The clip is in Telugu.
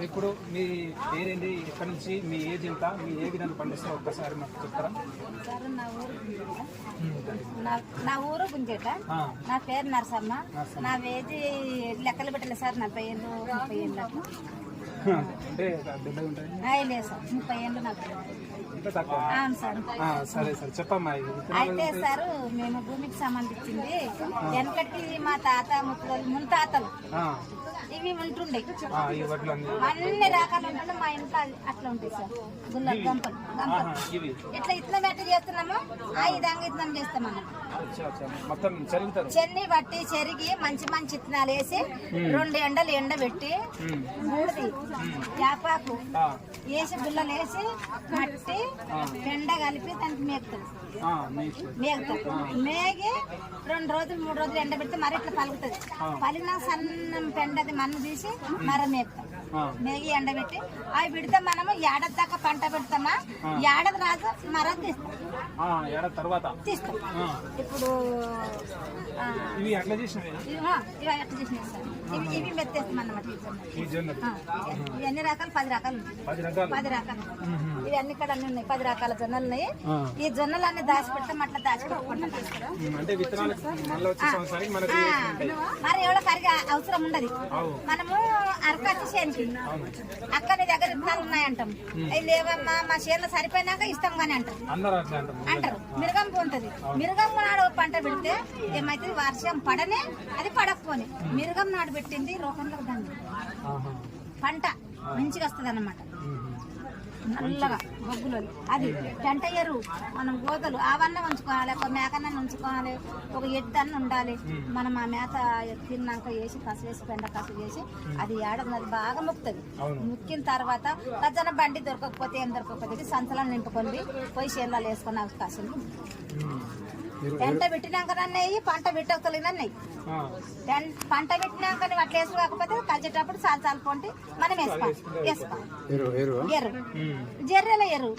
ఇప్పుడు మీ పేరేంటి, ఎక్కడి నుంచి, మీ ఏజ్ ఎంత, మీ ఏ విధంగా పండిస్తారో ఒక్కసారి మాకు చెప్తారా? సార్ నా ఊరు గుంజేట. నా పేరు నరసమ్మ. నా ఏజ్ లెక్కలు పెట్టలే సార్, 40 ఏళ్ళు 30 ఏళ్ళు అంటే డెబ్బై ఉంటాయి లేదు సార్, 30 ఏళ్ళు నాకు. అవును సార్. సరే సార్ చెప్పమ్మా. అయితే సార్ మేము భూమికి సంబంధించింది వెనకటి మా తాత ముత్తాతలు ఇవి ఉంటుండే, అన్ని రకాలు ఉంటుండే మా ఇంట్లో అట్లా ఉంటాయి సార్. గుల్లలు గంపలు ఇట్లా ఇట్లా బట్టి చేస్తున్నాము, ఆ విధంగా ఇట్లా చేస్తామన్నమాట. చెన్ని బట్టి చెరిగి మంచి మంచి ఇత్తనాలు వేసి 2 ఎండలు ఎండబెట్టి మూడిది యాపాకు వేసి గుల్లలు వేసి మట్టి పెండ కలిపి దానికి మేపుతాం. మేగి 2 రోజులు 3 రోజులు ఎండబెడితే మరి ఇట్లా పలుకుతుంది. పలిగిన సన్నం పెండది మన్ను తీసి మర మేపుతాం. మేగి ఎండబెట్టి అవి పెడితే మనము ఏడాది దాకా పంట పెడతామా, ఏడాది రాజు మర తీస్తాం. తీస్తాం. ఇప్పుడు ఇవి ఎట్లా చేసినాయి సార్, ఇవి మెత్తేస్తాం అన్నమాట. ఇవి అన్ని రకాలు 10 రకాలు ఉంటాయి. 10 రకాలు ఇవి అన్ని ఇక్కడ అన్ని ఉన్నాయి. 10 రకాల జొన్నలు ఉన్నాయి. ఈ జొన్నలు అన్ని దాచిపెడతాం, అట్లా దాచిపెట్టుకుంటాం. మరి ఎవడో కరిగా అవసరం ఉండదు. మనము అరకచ్చి చేనికి అక్క నీ దగ్గర విత్తనాలు ఉన్నాయంటాం. అవి లేవమ్మా మా చేనులో సరిపోయినాక ఇస్తాం కానీ అంటారు. మిరగంపు ఉంటది. మిరగం నాడు పంట పెడితే ఏమైతే వర్షం పడనే అది పడకపోని, మిరగం నాడు పెట్టింది రోగంలో దాన్ని పంట మంచిగా వస్తుంది అన్నమాట. నల్లగా బొగ్గులు అది పెంట ఎరువు. మనం గోదలు అవన్నీ ఉంచుకోవాలి, ఒక మేకన్న ఉంచుకోవాలి, ఒక ఎద్దన్న ఉండాలి. మనం ఆ మేత తిన్నాక వేసి కసు వేసి పెండ కసు వేసి అది ఏడది అది బాగా ముక్కుతుంది. ముక్కిన తర్వాత రజన బండి దొరకకపోతే ఏం దొరకకపోతే సంచలను నింపుకొని పోయి చేనులలో వేసుకొని అవకాశం. పెంట పెట్టినాక నన్నయ్యి, పంట పెట్టగలిగినన్నాయి. పంట పెట్టినాక అట్లా వేసు కాకపోతే కలిసేటప్పుడు చాలు పొంటి మనం వేసుకోవాలి. ఎర్ర జర్రెల ఎరువు